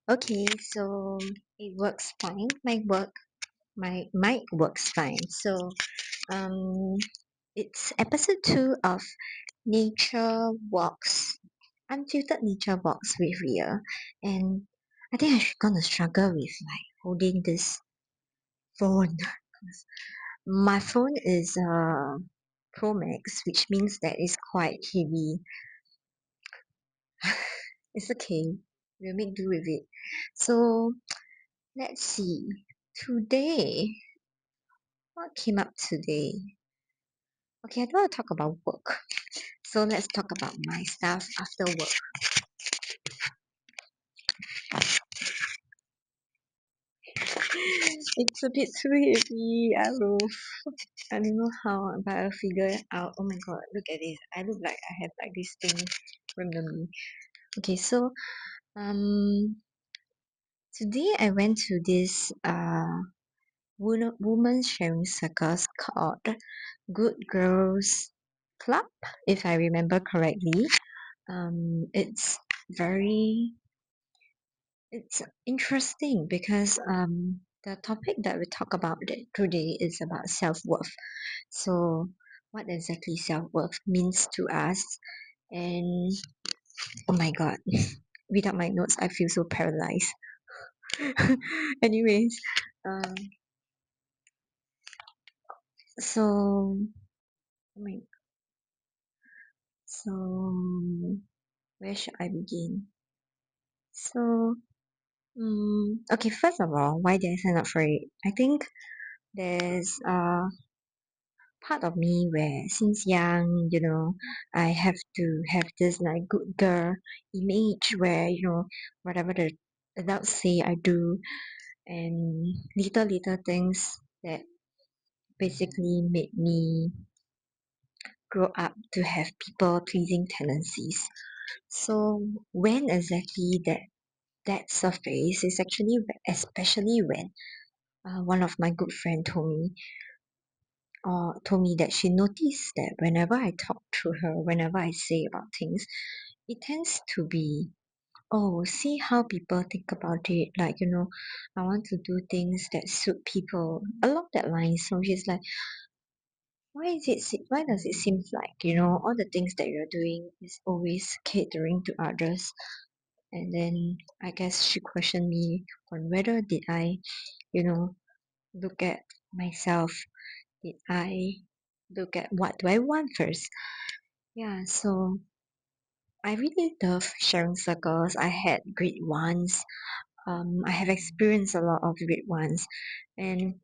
Okay, so it works fine. My mic works fine. So um, it's episode 2 of Nature Walks, Unfiltered Nature Walks with Reah, and I think I'm gonna struggle with like holding this phone. My phone is Pro Max, which means that it's quite heavy. It's okay. We'll make do with it. So let's see. Today, what came up today? Okay, I don't want to talk about work. So let's talk about my stuff after work. It's a bit too heavy. I don't know how, but I'll figure it out. Oh my god, look at this. I look like I have like this thing randomly. Okay, so um today I went to this woman sharing circles called Good Girls Club, if I remember correctly. It's very it's interesting because the topic that we talk about today is about self-worth. So what exactly self-worth means to us, and oh my god, without my notes I feel so paralyzed. Anyways, um so oh my so where should I begin? So okay, first of all, why did I sign up for it? I think there's part of me where since young, I have to have this like good girl image where, whatever the adults say I do, and little things that basically made me grow up to have people pleasing tendencies. So when exactly that surface is actually especially when one of my good friend told me that she noticed that whenever I talk to her, whenever I say about things, it tends to be, oh, see how people think about it. Like, I want to do things that suit people along that line. So she's like, why does it seem like, all the things that you're doing is always catering to others? And then I guess she questioned me on whether did I, you know, look at myself. Did I look at what do I want first? Yeah, so I really love sharing circles. I had great ones. I have experienced a lot of great ones, and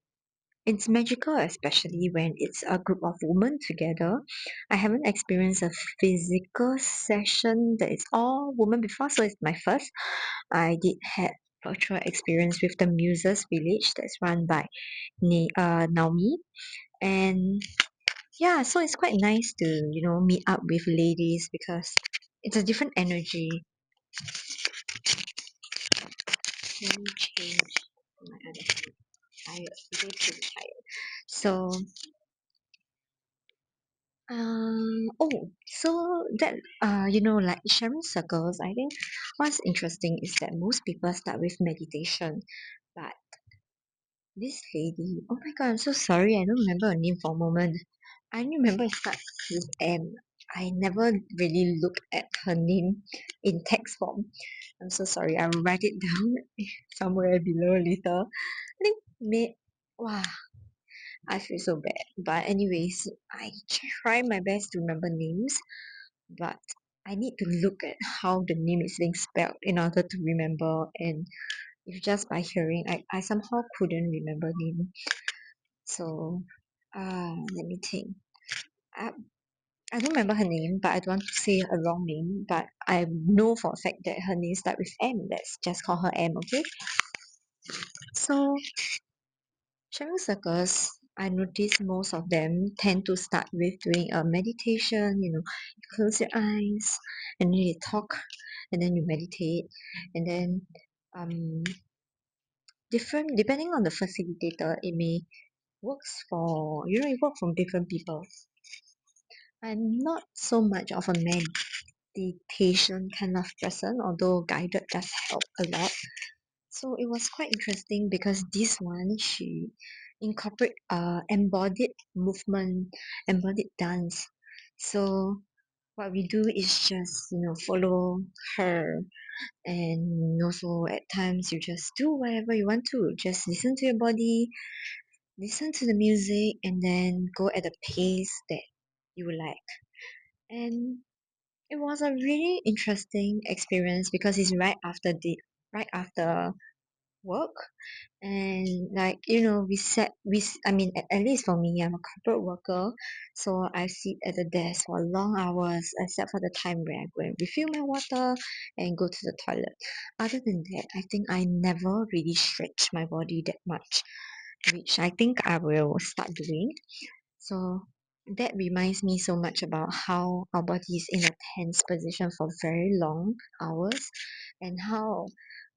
it's magical, especially when it's a group of women together. I haven't experienced a physical session that is all women before, so it's my first. I did had virtual experience with the Muses Village that's run by Naomi, and yeah, so it's quite nice to meet up with ladies because it's a different energy. Let me change my other phone. Today pretty tired. So so that like sharing circles, I think what's interesting is that most people start with meditation, but this lady, oh my god, I'm so sorry, I don't remember her name for a moment. I only remember it starts with M. I never really looked at her name in text form. I'm so sorry. I'll write it down somewhere below later. I think wow, I feel so bad. But anyways, I try my best to remember names, but I need to look at how the name is being spelled in order to remember. And if just by hearing, I somehow couldn't remember name. So let me think. I, I don't remember her name, but I don't want to say a wrong name. But I know for a fact that her name starts with M. Let's just call her M, okay? So sharing circles, I notice most of them tend to start with doing a meditation. You close your eyes and then you talk, and then you meditate, and then um different depending on the facilitator, it may works for it work from different people. I'm not so much of a meditation kind of person, although guided does help a lot. So it was quite interesting because this one she incorporate embodied movement, embodied dance. So what we do is just follow her, and also at times you just do whatever you want to, just listen to your body, listen to the music, and then go at a pace that you like. And it was a really interesting experience because it's right after work. And like I mean, at least for me, I'm a corporate worker, so I sit at the desk for long hours except for the time where I go and refill my water and go to the toilet. Other than that, I think I never really stretch my body that much, which I think I will start doing. So that reminds me so much about how our body is in a tense position for very long hours, and how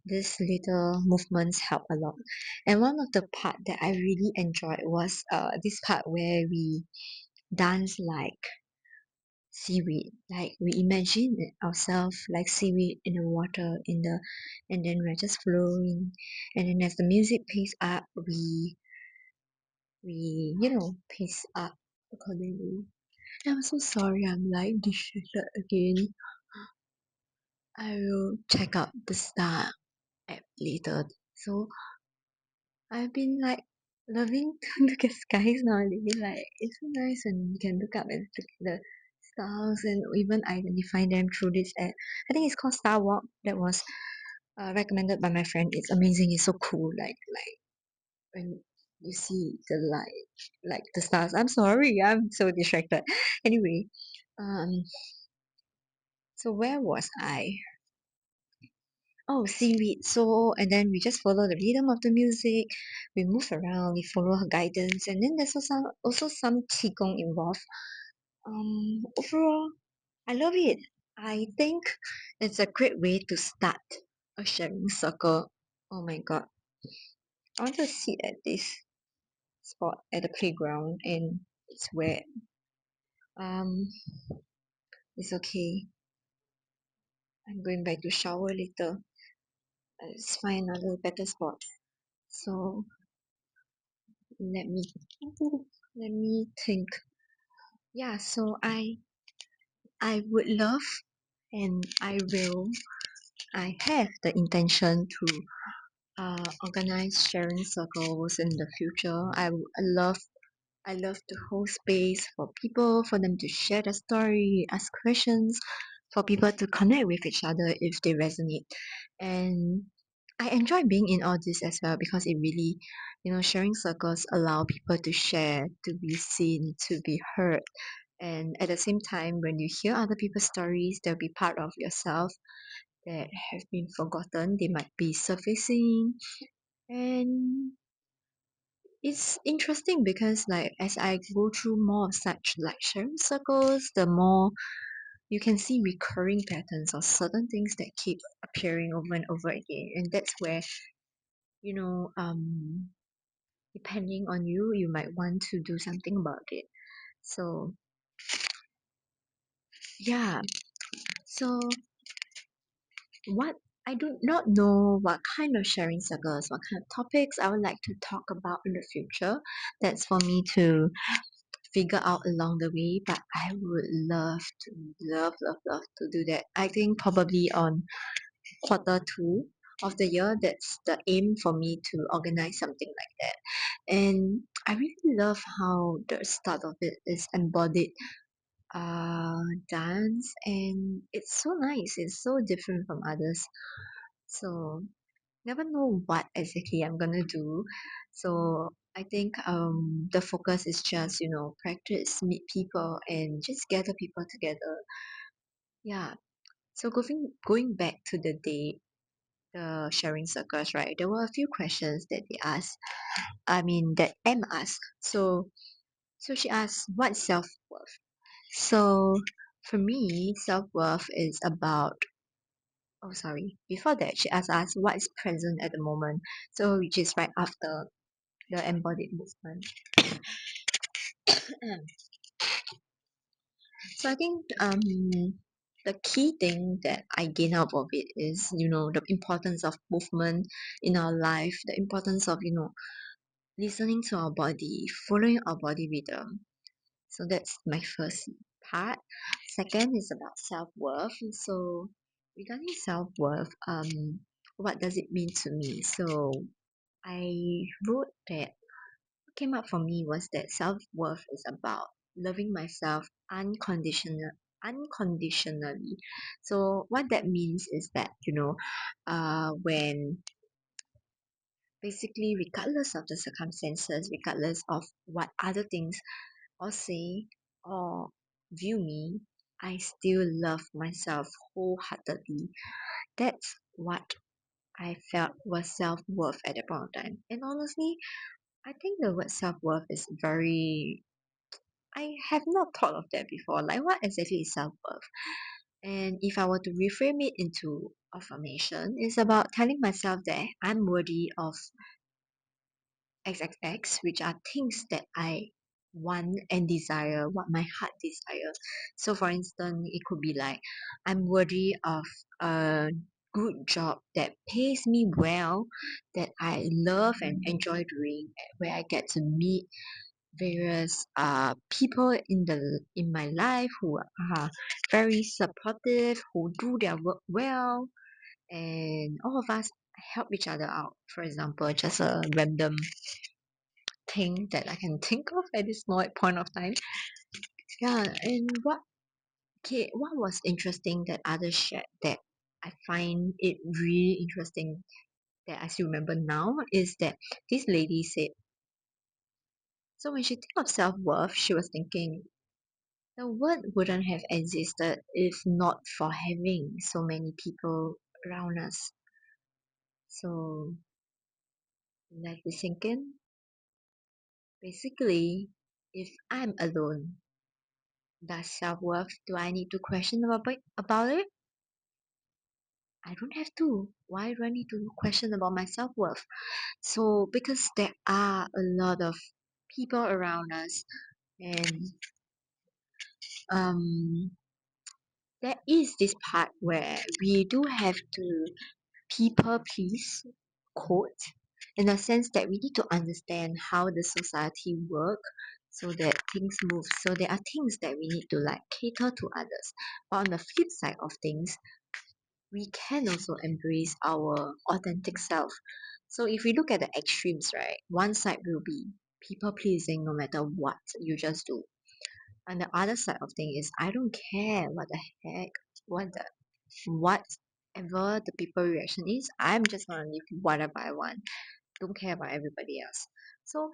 these little movements help a lot. And one of the part that I really enjoyed was this part where we dance like seaweed. Like we imagine ourselves like seaweed in the water, and then we're just flowing. And then as the music plays up, we pace up accordingly. I'm so sorry, I'm like distracted again. I will check out the star app later. So I've been like loving to look at skies nowadays. Like it's so nice when you can look up and look at the stars and even identify them through this app. I think it's called Star Walk. That was recommended by my friend. It's amazing. It's so cool. Like when you see the light, like the stars. I'm sorry, I'm so distracted. Anyway, um, so where was I? Oh, seaweed. So, and then we just follow the rhythm of the music. We move around. We follow her guidance, and then there's also some qigong involved. Overall, I love it. I think it's a great way to start a sharing circle. Oh my god, I want to sit at this spot at the playground, and it's wet. Um, it's okay. I'm going back to shower later. Let's find another better spot. So let me let me think. Yeah, so I would love, and I have the intention to organize sharing circles in the future. I love to hold space for people, for them to share their story, ask questions, for people to connect with each other if they resonate. And I enjoy being in all this as well because it really, sharing circles allow people to share, to be seen, to be heard. And at the same time, when you hear other people's stories, they'll be part of yourself that have been forgotten. They might be surfacing. And it's interesting because like as I go through more of such like sharing circles, the more you can see recurring patterns or certain things that keep appearing over and over again. And that's where, you know, um depending on you, you might want to do something about it. So yeah. So what I do not know what kind of sharing circles, what kind of topics I would like to talk about in the future. That's for me to figure out along the way, but I would love to do that. I think probably on quarter 2 of the year, that's the aim for me to organize something like that. And I really love how the start of it is embodied dance, and it's so nice, it's so different from others. So never know what exactly I'm gonna do. So I think the focus is just practice, meet people, and just gather people together. Yeah. So going back to the day, the sharing circles, right? There were a few questions that they asked. I mean that M asked. So she asked, what's self worth? So for me, self worth is about, oh sorry, before that she asked us what is present at the moment. So which is right after the embodied movement. So I think the key thing that I gain out of it is, the importance of movement in our life, the importance of, listening to our body, following our body rhythm. So that's my first part. Second is about self-worth. So regarding self-worth, what does it mean to me? So I wrote that what came up for me was that self-worth is about loving myself unconditionally. So what that means is that, when basically regardless of the circumstances, regardless of what other things or say or view me, I still love myself wholeheartedly. That's what I felt was self worth at that point of time. And honestly, I think the word self worth is very. I have not thought of that before. Like, what exactly is self worth? And if I were to reframe it into affirmation, it's about telling myself that I'm worthy of XXX, which are things that I want and desire, what my heart desires. So, for instance, it could be like I'm worthy of a good job that pays me well, that I love and enjoy doing, where I get to meet various people in my life who are very supportive, who do their work well, and all of us help each other out. For example, just a random thing that I can think of at this point of time. Yeah, and what was interesting that others shared that I find it really interesting that I still remember now is that this lady said, so when she think of self-worth, she was thinking the word wouldn't have existed if not for having so many people around us. So let me sink in. Basically, if I'm alone, does self-worth, do I need to question about it? I don't have to. Why do I need to question about my self-worth? So because there are a lot of people around us, and um there is this part where we do have to people please, quote, in the sense that we need to understand how the society work so that things move. So there are things that we need to like cater to others. But on the flip side of things, we can also embrace our authentic self. So if we look at the extremes, right, one side will be people pleasing no matter what you just do. And the other side of thing is I don't care what the heck, whatever the people reaction is, I'm just gonna live whatever I want. Don't care about everybody else. So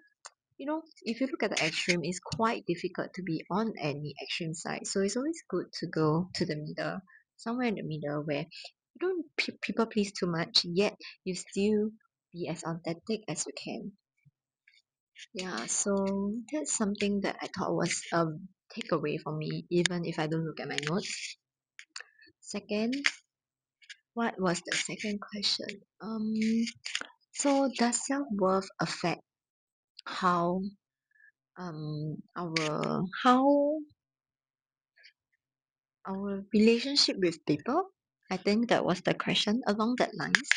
if you look at the extreme, it's quite difficult to be on any extreme side. So it's always good to go to the middle, somewhere in the middle where you don't people please too much, yet you still be as authentic as you can. Yeah, so that's something that I thought was a takeaway for me, even if I don't look at my notes. Second, what was the second question? So does self-worth affect how our relationship with people? I think that was the question along that lines.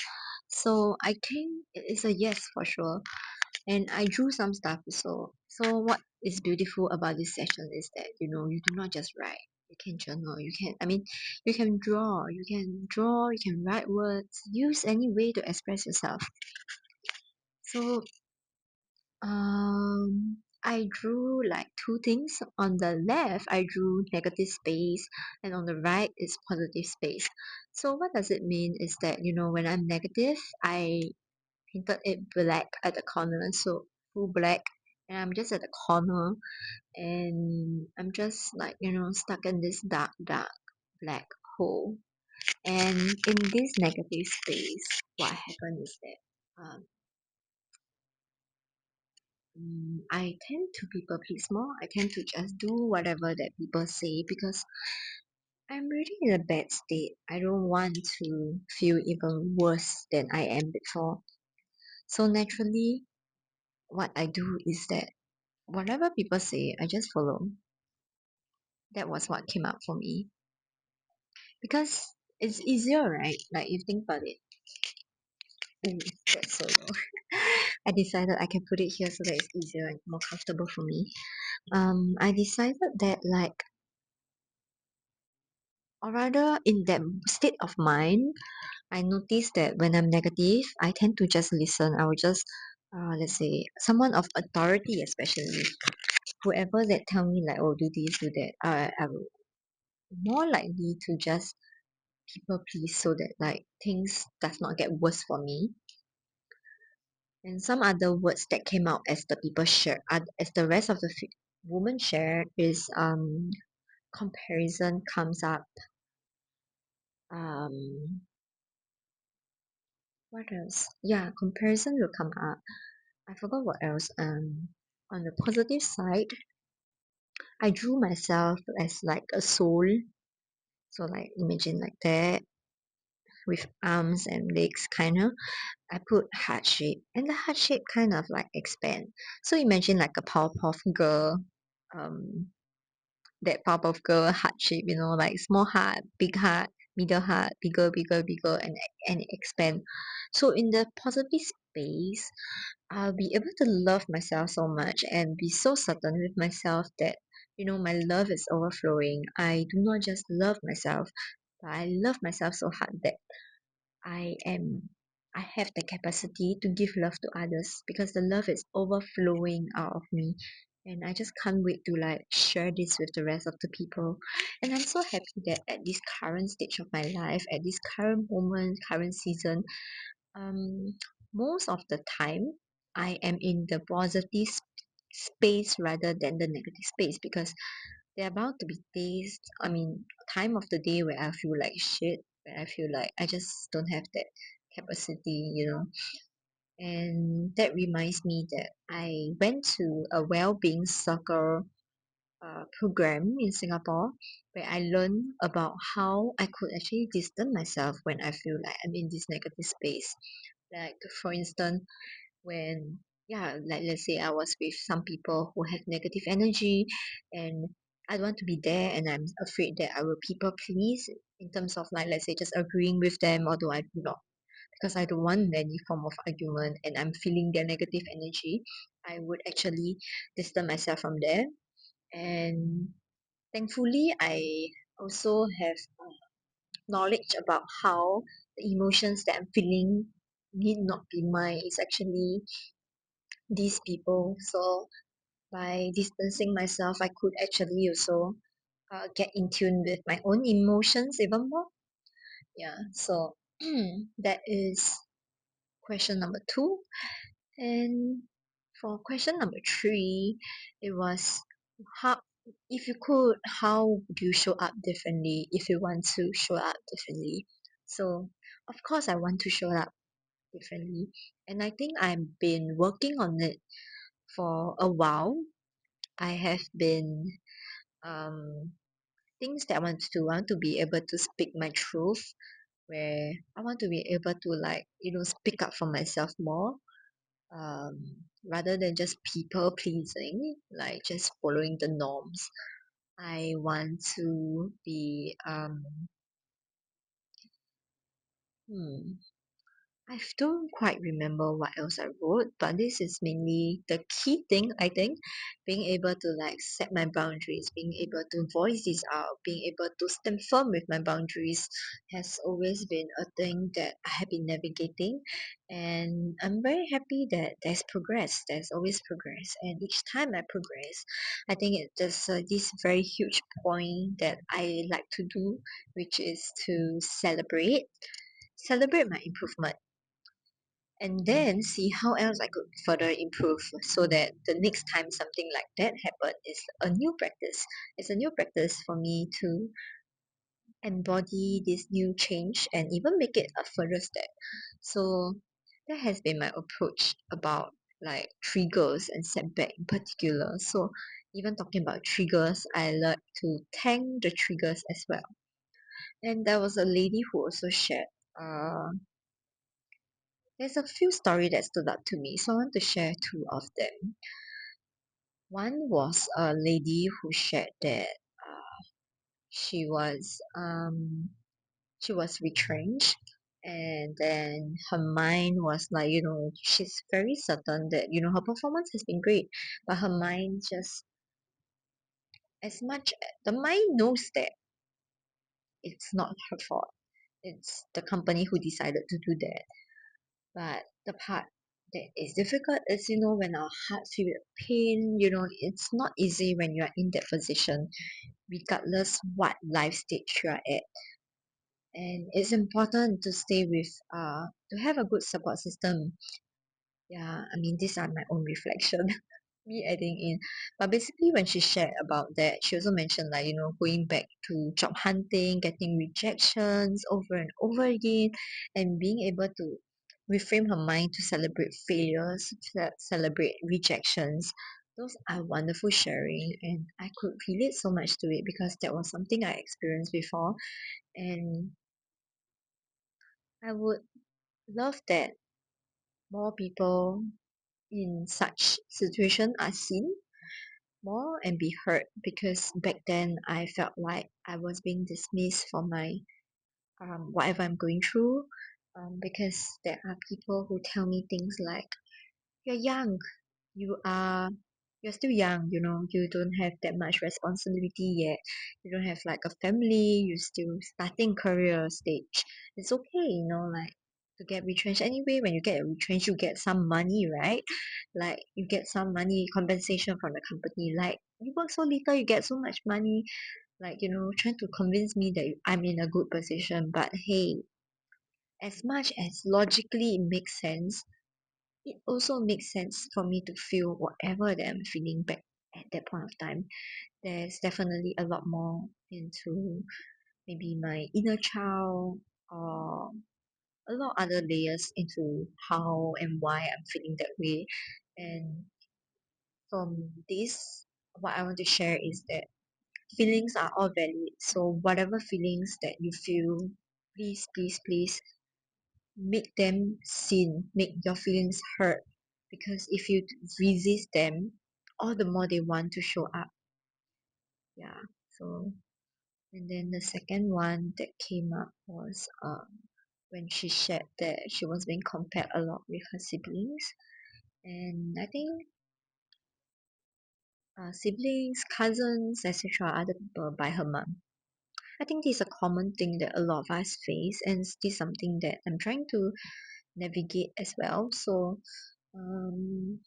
So I think it is a yes for sure. And I drew some stuff so what is beautiful about this session is that you do not just write. You can journal, you can draw, you can write words, use any way to express yourself. So I drew like two things. On the left, I drew negative space, and on the right is positive space. So what does it mean is that when I'm negative, I painted it black at the corner, so full black, and I'm just at the corner, and I'm just like stuck in this dark black hole. And in this negative space, what happened is that I tend to people please more. I tend to just do whatever that people say because I'm really in a bad state. I don't want to feel even worse than I am before. So naturally, what I do is that whatever people say, I just follow. That was what came up for me. because it's easier, right? Like you think about it. Ooh, that's so low. I decided I can put it here so that it's easier and more comfortable for me. I decided that like, or rather in that state of mind, I noticed that when I'm negative, I tend to just listen. I will just, let's say, someone of authority, especially whoever that tell me like, oh, do this, do that. I will more likely to just people please so that like things does not get worse for me. And some other words that came out as the people share, as the rest of the woman share is comparison comes up. Um, what else? Yeah, comparison will come up. I forgot what else. On the positive side, I drew myself as like a soul. So like imagine like that with arms and legs kind of. I put heart shape and the heart shape kind of like expand. So imagine like a Powerpuff Girl, um, that Powerpuff Girl heart shape, like small heart, big heart, middle heart, bigger, bigger, bigger, and expand. So in the positive space, I'll be able to love myself so much and be so certain with myself that my love is overflowing. I do not just love myself, but I love myself so hard that I am I have the capacity to give love to others because the love is overflowing out of me. And I just can't wait to like share this with the rest of the people. And I'm so happy that at this current stage of my life, at this current moment, current season, um, most of the time I am in the positive space rather than the negative space because there are bound to be days, I mean, time of the day where I feel like shit, where I feel like I just don't have that capacity. And that reminds me that I went to a well-being circle program in Singapore where I learned about how I could actually distance myself when I feel like I'm in this negative space. Like, for instance, when like let's say I was with some people who have negative energy and I don't want to be there and I'm afraid that I will people please in terms of like let's say just agreeing with them, although I do not, because I don't want any form of argument and I'm feeling their negative energy. I would actually distance myself from there. And thankfully I also have knowledge about how the emotions that I'm feeling need not be mine. It's actually these people. So by distancing myself, I could actually also get in tune with my own emotions even more. Yeah, so that is question number two. And for question number three, it was how, if you could, how would you show up differently if you want to show up differently? So, of course, I want to show up differently, and I think I've been working on it for a while. I have been um things that I want to be able to speak my truth, where I want to be able to like speak up for myself more, rather than just people pleasing, like just following the norms. I want to be hmm, I don't quite remember what else I wrote, but this is mainly the key thing, I think. Being able to like set my boundaries, being able to voice this out, being able to stand firm with my boundaries has always been a thing that I have been navigating. And I'm very happy that there's progress. There's always progress. And each time I progress, I think there's this very huge point that I like to do, which is to celebrate my improvement and then see how else I could further improve so that the next time something like that happens is a new practice. It's a new practice for me to embody this new change and even make it a further step. So that has been my approach about like triggers and setback in particular. So even talking about triggers, I like to thank the triggers as well. And there was a lady who also shared there's a few stories that stood out to me, so I want to share two of them. One was a lady who shared that she was she was retrenched, and then her mind was like, she's very certain that, her performance has been great, but her mind just, as much, the mind knows that it's not her fault. It's the company who decided to do that. But the part that is difficult is, when our heart feel pain, it's not easy when you are in that position, regardless what life stage you are at. And it's important to stay with, to have a good support system. Yeah, I mean, these are my own reflection. Me adding in. But basically, when she shared about that, she also mentioned, like, going back to job hunting, getting rejections over and over again, and being able to reframe her mind to celebrate failures, celebrate rejections. Those are wonderful sharing, and I could relate so much to it because that was something I experienced before. And I would love that more people in such situation are seen more and be heard, because back then I felt like I was being dismissed for my whatever I'm going through, because there are people who tell me things like, you're young, you are you're still young, you don't have that much responsibility yet, you don't have like a family, you're still starting career stage. It's okay, like, to get retrenched. Anyway, when you get retrenched, you get some money, right? Like, you get some money compensation from the company, like, you work so little, you get so much money. Like, trying to convince me that I'm in a good position. But hey, as much as logically it makes sense, it also makes sense for me to feel whatever that I'm feeling back at that point of time. There's definitely a lot more into maybe my inner child, or a lot of other layers into how and why I'm feeling that way. And from this, what I want to share is that feelings are all valid. So whatever feelings that you feel, please, please, please make them seen, make your feelings hurt. Because if you resist them, all the more they want to show up. Yeah. So, and then the second one that came up was when she shared that she was being compared a lot with her siblings. And I think siblings, cousins, etc., other people by her mom. I think this is a common thing that a lot of us face, and this is something that I'm trying to navigate as well. So, um,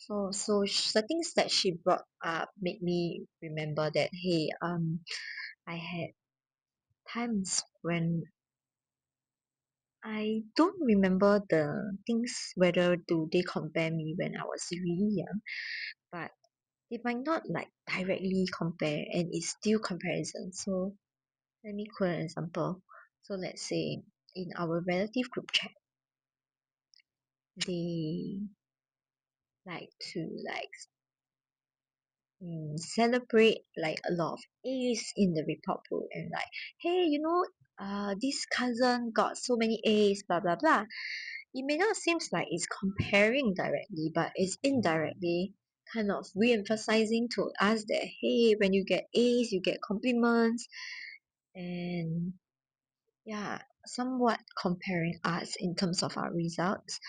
the things that she brought up made me remember that, hey, I had times when I don't remember the things whether do they compare me when I was really young, but they might not like directly compare, and it's still comparison. So let me quote an example. So let's say in our relative group chat, they like to like celebrate like a lot of A's in the report book, and like, hey, this cousin got so many A's, blah blah blah. It may not seem like it's comparing directly, but it's indirectly kind of re-emphasizing to us that, hey, when you get A's, you get compliments, and yeah, somewhat comparing us in terms of our results.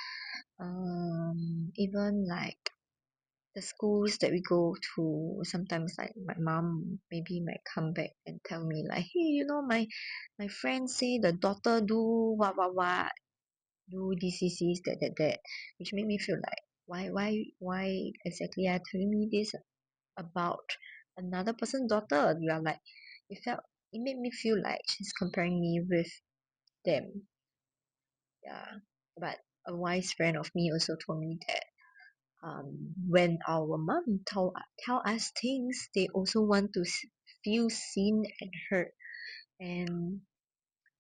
Even like the schools that we go to, sometimes like my mom maybe might come back and tell me like, hey, my friend say the daughter do what, do this, that, which made me feel like, why exactly are you telling me this about another person's daughter? You are like, it made me feel like she's comparing me with them. Yeah. But a wise friend of me also told me that when our mom tell us things, they also want to feel seen and heard. And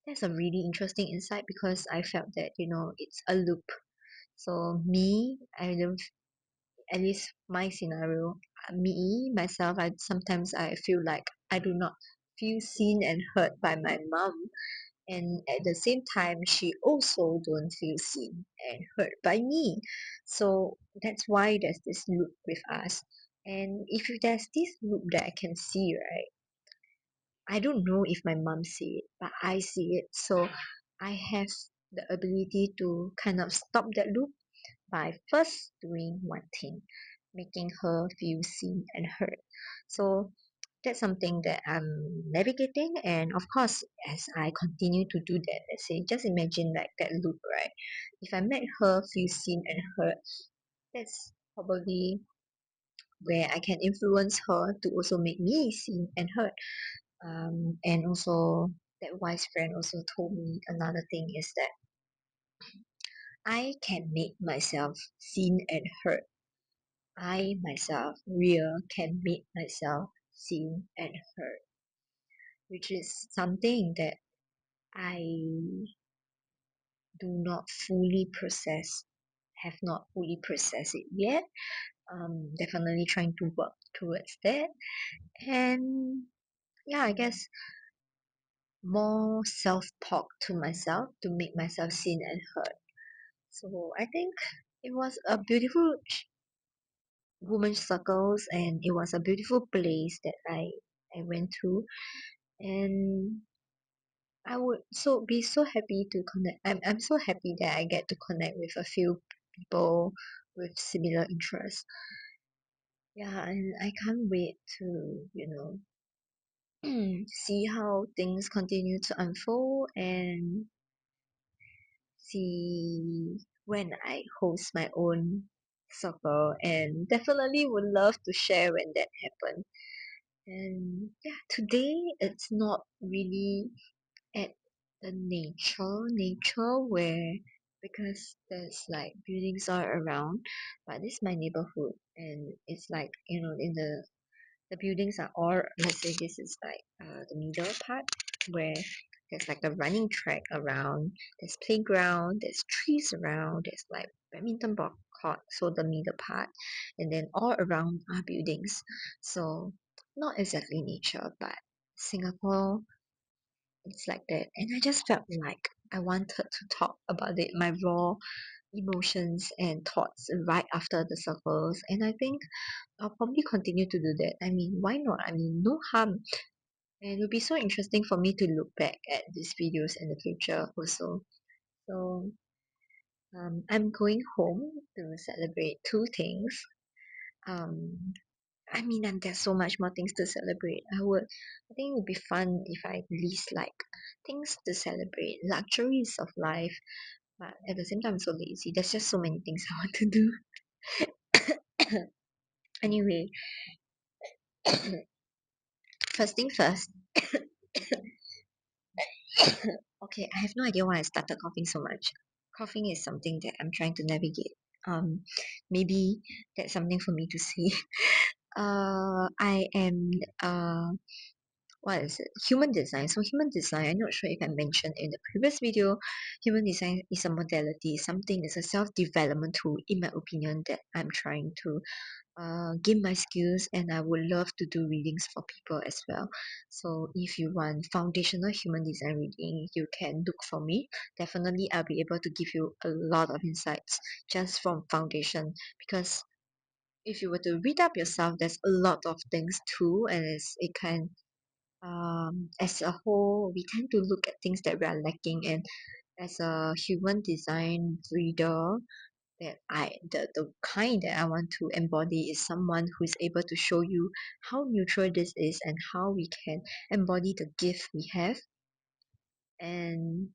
that's a really interesting insight, because I felt that, it's a loop. So me, I don't, at least my scenario, me myself, I sometimes I feel like I do not feel seen and heard by my mom, and at the same time she also don't feel seen and heard by me. So that's why there's this loop with us. And if there's this loop that I can see, right, I don't know if my mom see it, but I see it. So I have the ability to kind of stop that loop by first doing one thing, making her feel seen and heard. So that's something that I'm navigating, and of course, as I continue to do that, let's say, just imagine like that loop, right? If I make her feel seen and heard, that's probably where I can influence her to also make me seen and heard. And also, that wise friend also told me another thing is that I can make myself seen and heard. I myself, Reah, can make myself seen and heard, which is something that I do not fully process, have not fully processed it yet. Definitely trying to work towards that. And yeah, I guess more self talk to myself to make myself seen and heard. So I think it was a beautiful women's circles, and it was a beautiful place that I went to, and I would be so happy to connect. I'm so happy that I get to connect with a few people with similar interests. Yeah, and I can't wait to, see how things continue to unfold and see when I host my own circle, and definitely would love to share when that happens. And yeah, today it's not really at the nature where, because there's like buildings all around, but this is my neighborhood, and it's like, in the buildings are all, let's say this is like the middle part where there's like a running track around, there's playground, there's trees around, there's like badminton court, so the middle part, and then all around are buildings. So not exactly nature, but Singapore, it's like that. And I just felt like I wanted to talk about it, my raw emotions and thoughts right after the circles. And I think I'll probably continue to do that. I mean, why not? I mean, no harm. And it'll be so interesting for me to look back at these videos in the future also. So I'm going home to celebrate two things. Um, I mean, and there's so much more things to celebrate. I think it would be fun if I list like things to celebrate, luxuries of life. But at the same time, I'm so lazy. There's just so many things I want to do. Anyway, first thing first. Okay, I have no idea why I started coughing so much. Coughing is something that I'm trying to navigate. Um, Maybe that's something for me to see. I am what is it? Human design. So human design, I'm not sure if I mentioned in the previous video, human design is a modality, something is a self-development tool, in my opinion, that I'm trying to gain my skills, and I would love to do readings for people as well. So if you want foundational human design reading, you can look for me. Definitely I'll be able to give you a lot of insights just from foundation, because if you were to read up yourself, there's a lot of things too, and it can as a whole, we tend to look at things that we are lacking, and as a human design reader, that the kind that I want to embody is someone who is able to show you how neutral this is and how we can embody the gift we have, and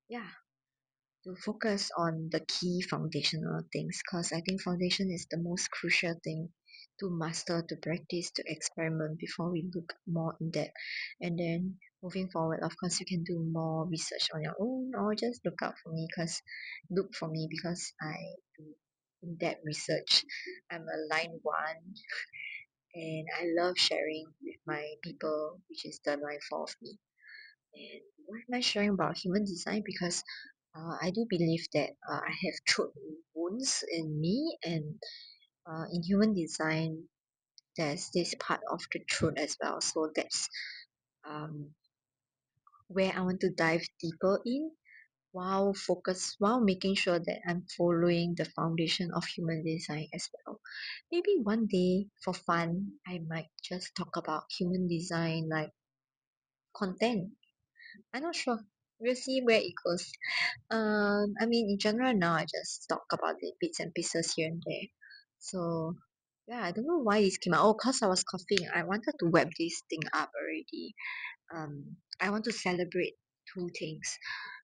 yeah, to focus on the key foundational things, because I think foundation is the most crucial thing to master, to practice, to experiment before we look more in depth. And then moving forward, of course, you can do more research on your own, or just look for me because I do in depth research. I'm a line one, and I love sharing with my people, which is the line four of me. And why am I sharing about human design? Because I do believe that I have throat wounds in me, and in human design, there's this part of the throat as well. So that's um, where I want to dive deeper in, while making sure that I'm following the foundation of human design as well. Maybe one day for fun, I might just talk about human design, like content. I'm not sure. We'll see where it goes. I mean, in general, now I just talk about the bits and pieces here and there. So, yeah, I don't know why this came out. Oh, cause I was coughing. I wanted to wrap this thing up already. I want to celebrate two things.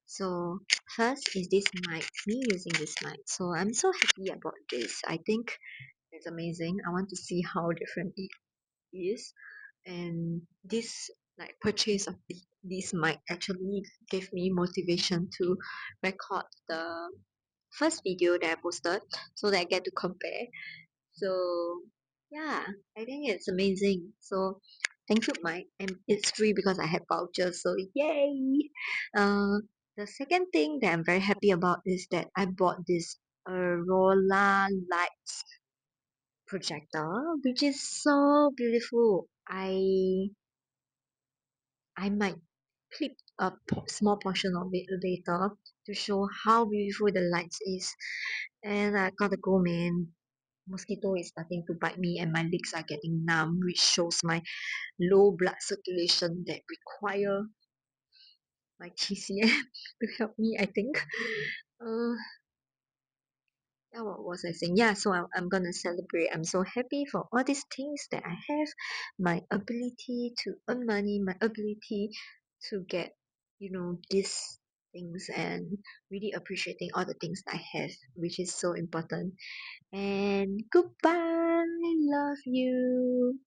So, first is this mic, me using this mic. So, I'm so happy about this. I think it's amazing. I want to see how different it is, and this like purchase of this mic actually gave me motivation to record the first video that I posted so that I get to compare. So yeah, I think it's amazing. So thank you, Mike. And it's free because I had vouchers. So yay! Uh, the second thing that I'm very happy about is that I bought this Aurora lights projector, which is so beautiful. I might clip a small portion of it later to show how beautiful the lights is. And I gotta go, man. Mosquito is starting to bite me, and my legs are getting numb, which shows my low blood circulation that require my TCM to help me. I think. Uh, yeah, what was I saying? Yeah, so I'm gonna celebrate. I'm so happy for all these things that I have, my ability to earn money, my ability to get, these things, and really appreciating all the things I have, which is so important. And goodbye, love you.